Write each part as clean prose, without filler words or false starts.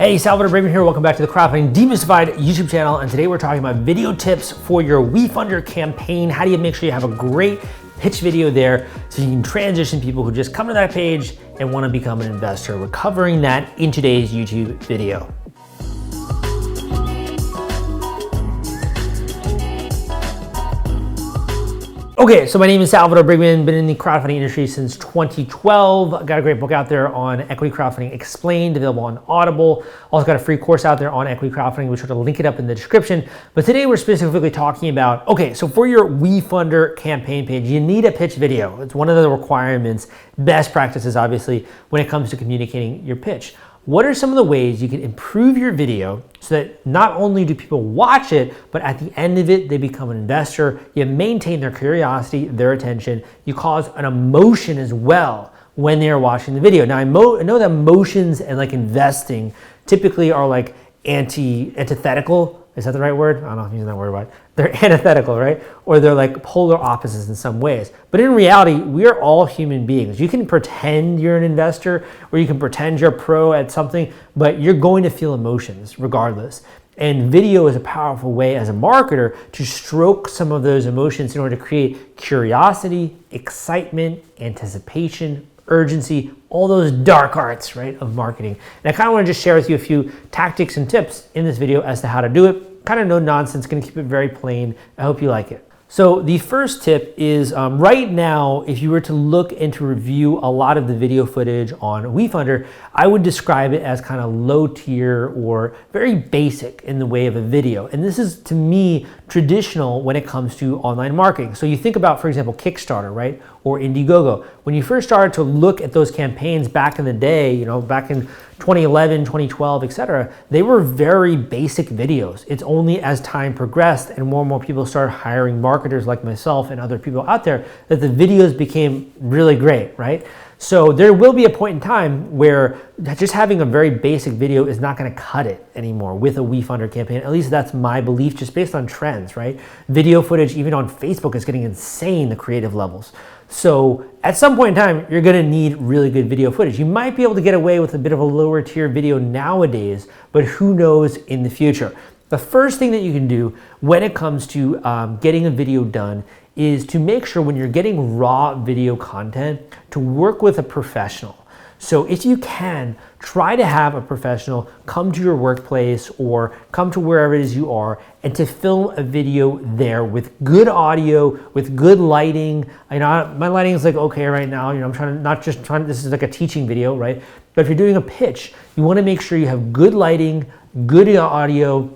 Hey, Salvador Braverman here. Welcome back to the Crowdfunding Demystified YouTube channel. And today we're talking about video tips for your WeFunder campaign. How do you make sure you have a great pitch video there so you can transition people who just come to that page and want to become an investor? We're covering that in today's YouTube video. Okay, so my name is Salvador Braverman, been in the crowdfunding industry since 2012. I've got a great book out there on Equity Crowdfunding Explained, available on Audible. Also got a free course out there on equity crowdfunding, which we'll link it up in the description. But today we're specifically talking about, okay, so for your WeFunder campaign page, you need a pitch video. It's one of the requirements, best practices, obviously, when it comes to communicating your pitch. What are some of the ways you can improve your video so that not only do people watch it, but at the end of it, they become an investor, you maintain their curiosity, their attention, you cause an emotion as well when they are watching the video. Now, I know that emotions and like investing typically are like antithetical. Is that the right word? I don't know if I'm using that word, but they're antithetical, right? Or they're like polar opposites in some ways. But in reality, we are all human beings. You can pretend you're an investor or you can pretend you're a pro at something, but you're going to feel emotions regardless. And video is a powerful way as a marketer to stroke some of those emotions in order to create curiosity, excitement, anticipation, urgency, all those dark arts, right, of marketing. And I kind of want to just share with you a few tactics and tips in this video as to how to do it. Kind of no nonsense, going to keep it very plain. I hope you like it. So the first tip is right now, if you were to look and to review a lot of the video footage on WeFunder, I would describe it as kind of low tier or very basic in the way of a video. And this is, to me, traditional when it comes to online marketing. So you think about, for example, Kickstarter, right? Or Indiegogo. When you first started to look at those campaigns back in the day, you know, back in 2011, 2012, etc., they were very basic videos. It's only as time progressed and more people started hiring marketers like myself and other people out there that the videos became really great, right? So there will be a point in time where just having a very basic video is not going to cut it anymore with a WeFunder campaign. At least that's my belief, just based on trends, right? Video footage, even on Facebook, is getting insane, the creative levels. So at some point in time, you're going to need really good video footage. You might be able to get away with a bit of a lower tier video nowadays, but who knows in the future. The first thing that you can do when it comes to getting a video done is to make sure when you're getting raw video content to work with a professional. So if you can, try to have a professional come to your workplace or come to wherever it is you are and to film a video there with good audio, with good lighting. I know my lighting is like okay right now, you know, I'm trying to, this is like a teaching video, right? But if you're doing a pitch, you want to make sure you have good lighting, good audio,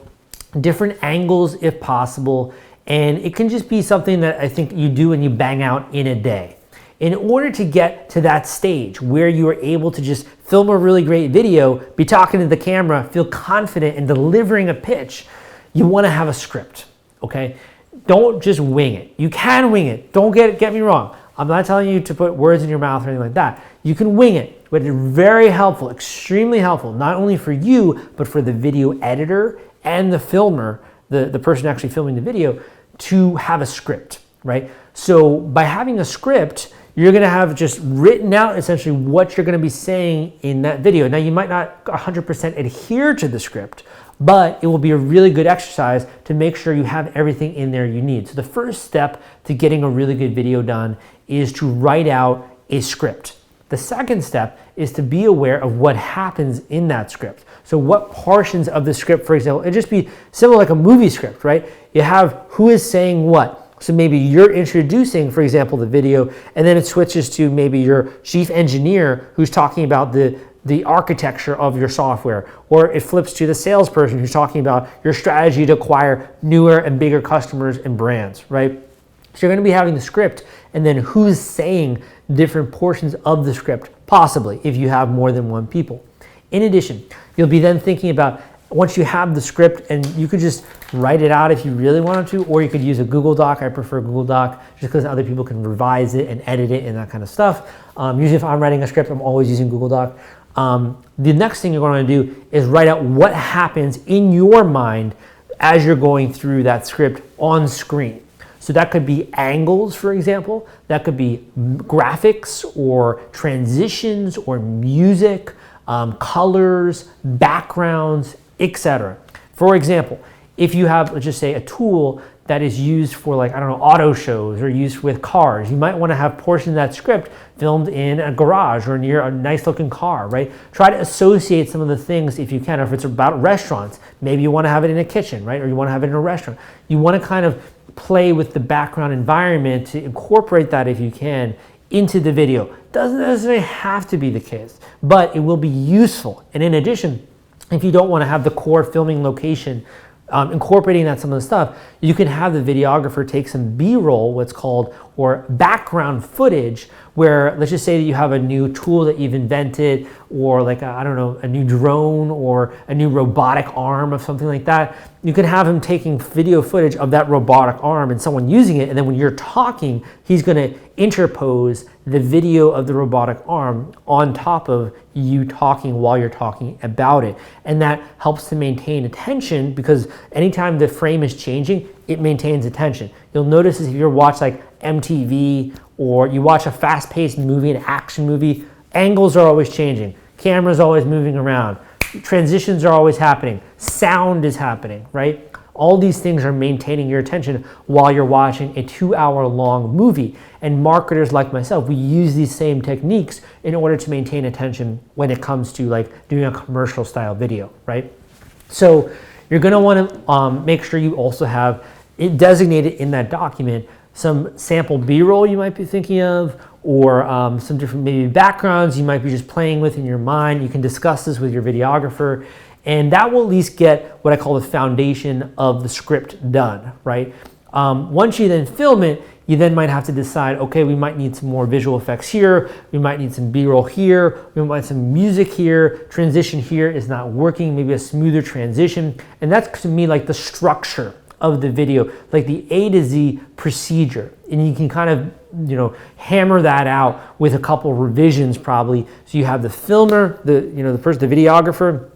different angles if possible, and it can just be something that I think you do and you bang out in a day. In order to get to that stage where you are able to just film a really great video, be talking to the camera, feel confident in delivering a pitch, you want to have a script, okay? Don't just wing it. You can wing it. Don't get me wrong. I'm not telling you to put words in your mouth or anything like that. You can wing it, but it's very helpful, extremely helpful, not only for you, but for the video editor and the filmer, the person actually filming the video, to have a script, right? So by having a script, you're going to have just written out essentially what you're going to be saying in that video. Now, you might not 100% adhere to the script, but it will be a really good exercise to make sure you have everything in there you need. So the first step to getting a really good video done is to write out a script. The second step is to be aware of what happens in that script. So what portions of the script, for example, it'd just be similar like a movie script, right? You have who is saying what. So maybe you're introducing, for example, the video, and then it switches to maybe your chief engineer who's talking about the architecture of your software, or it flips to the salesperson who's talking about your strategy to acquire newer and bigger customers and brands, right? So you're going to be having the script, and then who's saying different portions of the script, possibly, if you have more than one people. In addition, you'll be then thinking about, once you have the script, and you could just write it out if you really wanted to, or you could use a Google Doc. I prefer Google Doc just because other people can revise it and edit it and that kind of stuff. Usually if I'm writing a script, I'm always using Google Doc. The next thing you're going to do is write out what happens in your mind as you're going through that script on screen. So that could be angles, for example. That could be graphics or transitions or music. colors, backgrounds, etc. For example, if you have, let's just say, a tool that is used for, like, I don't know, auto shows or used with cars, you might want to have portions of that script filmed in a garage or near a nice looking car, right? Try to associate some of the things if you can. Or if it's about restaurants, maybe you want to have it in a kitchen, right? Or you want to have it in a restaurant. You want to kind of play with the background environment to incorporate that, if you can, into the video. Doesn't necessarily have to be the case, but it will be useful. And in addition, if you don't want to have the core filming location, incorporating that some of the stuff, you can have the videographer take some B-roll, what's called, or background footage, where let's just say that you have a new tool that you've invented, or like I don't know, a new drone or a new robotic arm of something like that. You can have him taking video footage of that robotic arm and someone using it, and then when you're talking, he's going to interpose the video of the robotic arm on top of you talking while you're talking about it. And that helps to maintain attention, because anytime the frame is changing, it maintains attention. You'll notice if you watch like MTV, or you watch a fast-paced movie, an action movie, angles are always changing, camera's always moving around, transitions are always happening, sound is happening, right? All these things are maintaining your attention while you're watching a 2-hour-long movie. And marketers like myself, we use these same techniques in order to maintain attention when it comes to like doing a commercial style video, right? So you're gonna wanna make sure you also have it designated in that document some sample B-roll you might be thinking of, or some different maybe backgrounds you might be just playing with in your mind. You can discuss this with your videographer, and that will at least get what I call the foundation of the script done, right? Once you then film it, you then might have to decide, okay, we might need some more visual effects here, we might need some B-roll here, we might need some music here, transition here is not working, maybe a smoother transition. And that's to me like the structure of the video, like the A to Z procedure. And you can kind of, you know, hammer that out with a couple revisions probably. So you have the filmer, the videographer,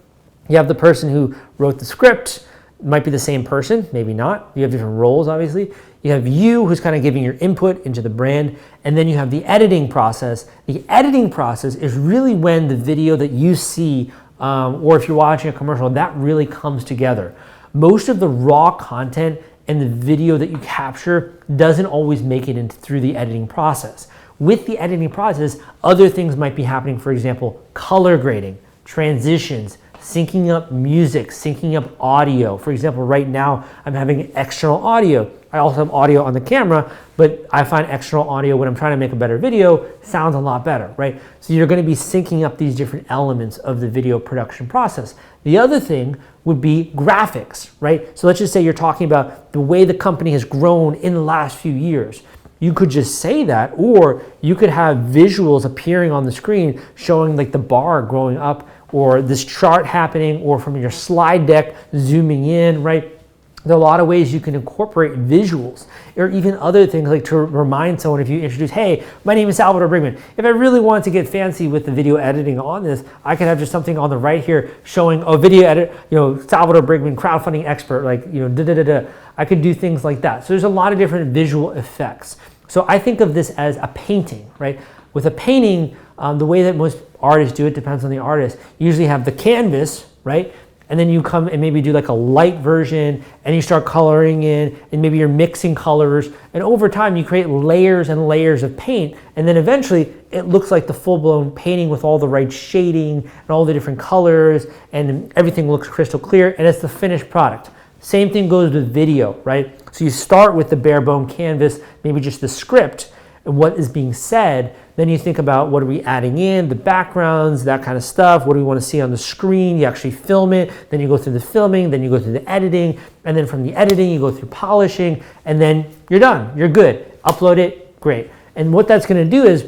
you have the person who wrote the script, it might be the same person, maybe not. You have different roles, obviously. You have you, who's kind of giving your input into the brand, and then you have the editing process. The editing process is really when the video that you see, or if you're watching a commercial, that really comes together. Most of the raw content and the video that you capture doesn't always make it through the editing process. With the editing process, other things might be happening. For example, color grading, transitions, syncing up music, syncing up audio. For example, right now I'm having external audio. I also have audio on the camera, but I find external audio when I'm trying to make a better video sounds a lot better, right? So you're going to be syncing up these different elements of the video production process. The other thing would be graphics, right? So let's just say you're talking about the way the company has grown in the last few years. You could just say that, or you could have visuals appearing on the screen showing like the bar growing up, or this chart happening, or from your slide deck zooming in, right? There are a lot of ways you can incorporate visuals, or even other things, like to remind someone, if you introduce, hey, my name is Salvador Brigman. If I really wanted to get fancy with the video editing on this, I could have just something on the right here showing a video edit, you know, Salvador Brigman, crowdfunding expert, like, you know, I could do things like that. So there's a lot of different visual effects. So I think of this as a painting, right? With a painting, the way that most artists do it, depends on the artist. You usually have the canvas, right? And then you come and maybe do like a light version, and you start coloring in, and maybe you're mixing colors. And over time, you create layers and layers of paint. And then eventually, it looks like the full-blown painting with all the right shading and all the different colors, and everything looks crystal clear, and it's the finished product. Same thing goes with video, right? So you start with the bare bone canvas, maybe just the script and what is being said. Then you think about what are we adding in, the backgrounds, that kind of stuff. What do we want to see on the screen? You actually film it. Then you go through the filming. Then you go through the editing. And then from the editing, you go through polishing. And then you're done. You're good. Upload it. Great. And what that's going to do is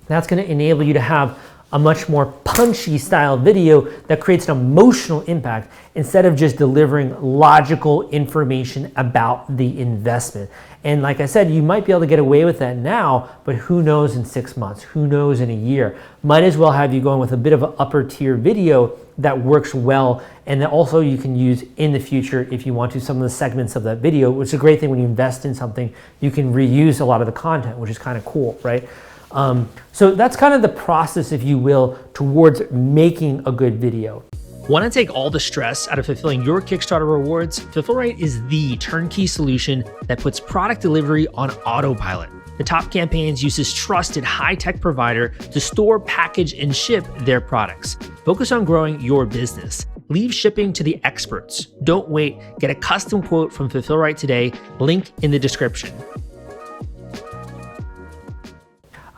that's going to enable you to have a much more punchy style video that creates an emotional impact instead of just delivering logical information about the investment. And like I said, you might be able to get away with that now, but who knows in 6 months, who knows in a year. Might as well have you going with a bit of an upper tier video that works well, and that also you can use in the future if you want to, some of the segments of that video, which is a great thing when you invest in something, you can reuse a lot of the content, which is kind of cool, right? So that's kind of the process, if you will, towards making a good video. Want to take all the stress out of fulfilling your Kickstarter rewards? Fulfillment is the turnkey solution that puts product delivery on autopilot. The Top Campaigns uses trusted high-tech provider to store, package, and ship their products. Focus on growing your business. Leave shipping to the experts. Don't wait. Get a custom quote from Fulfillment today. Link in the description.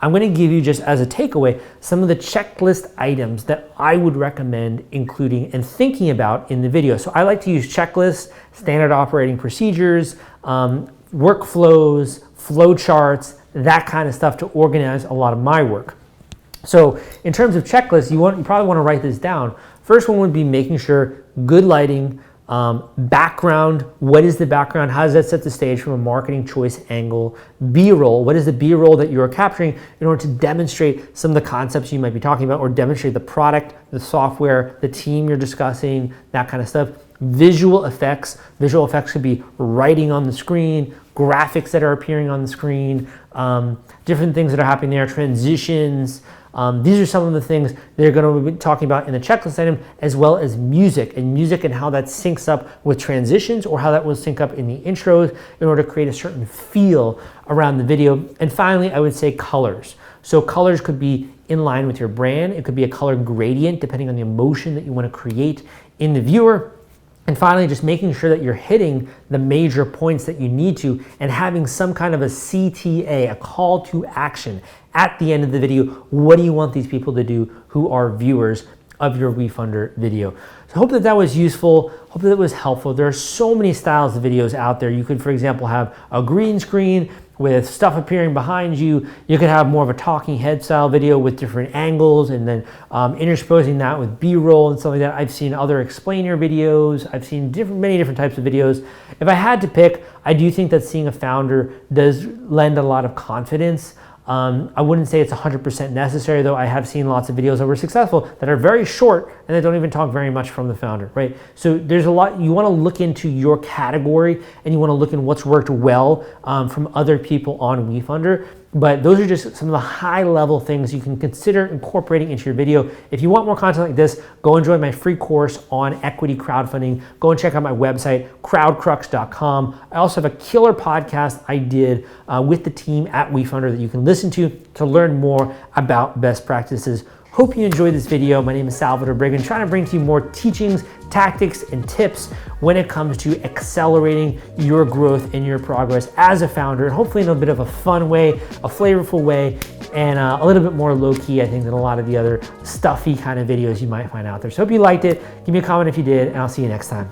I'm going to give you, just as a takeaway, some of the checklist items that I would recommend including and thinking about in the video. So I like to use checklists, standard operating procedures, workflows, flow charts, that kind of stuff to organize a lot of my work. So in terms of checklists, you probably want to write this down. First one would be making sure good lighting, background, what is the background? How does that set the stage from a marketing choice angle? B-roll, what is the B-roll that you're capturing in order to demonstrate some of the concepts you might be talking about, or demonstrate the product, the software, the team you're discussing, that kind of stuff. Visual effects could be writing on the screen, graphics that are appearing on the screen, different things that are happening there, transitions. These are some of the things they're going to be talking about in the checklist item, as well as music and how that syncs up with transitions, or how that will sync up in the intros in order to create a certain feel around the video. And finally, I would say colors. So colors could be in line with your brand. It could be a color gradient depending on the emotion that you want to create in the viewer. And finally, just making sure that you're hitting the major points that you need to, and having some kind of a CTA, a call to action at the end of the video. What do you want these people to do who are viewers of your WeFunder video? So I hope that was useful. Hope that was helpful. There are so many styles of videos out there. You could, for example, have a green screen with stuff appearing behind you. You could have more of a talking head style video with different angles, and then intersposing that with B-roll and stuff like that. I've seen other explainer videos. I've seen many different types of videos. If I had to pick, I do think that seeing a founder does lend a lot of confidence. I wouldn't say it's 100% necessary, though. I have seen lots of videos that were successful that are very short and that don't even talk very much from the founder, right? So there's a lot. You want to look into your category, and you want to look in what's worked well from other people on WeFunder. But those are just some of the high-level things you can consider incorporating into your video. If you want more content like this, go and join my free course on equity crowdfunding. Go and check out my website, crowdcrux.com. I also have a killer podcast I did with the team at WeFunder that you can listen to learn more about best practices. Hope you enjoyed this video. My name is Salvador Brigman, trying to bring to you more teachings, tactics, and tips when it comes to accelerating your growth and your progress as a founder, and hopefully in a bit of a fun way, a flavorful way, and a little bit more low-key, I think, than a lot of the other stuffy kind of videos you might find out there. So hope you liked it. Give me a comment if you did, and I'll see you next time.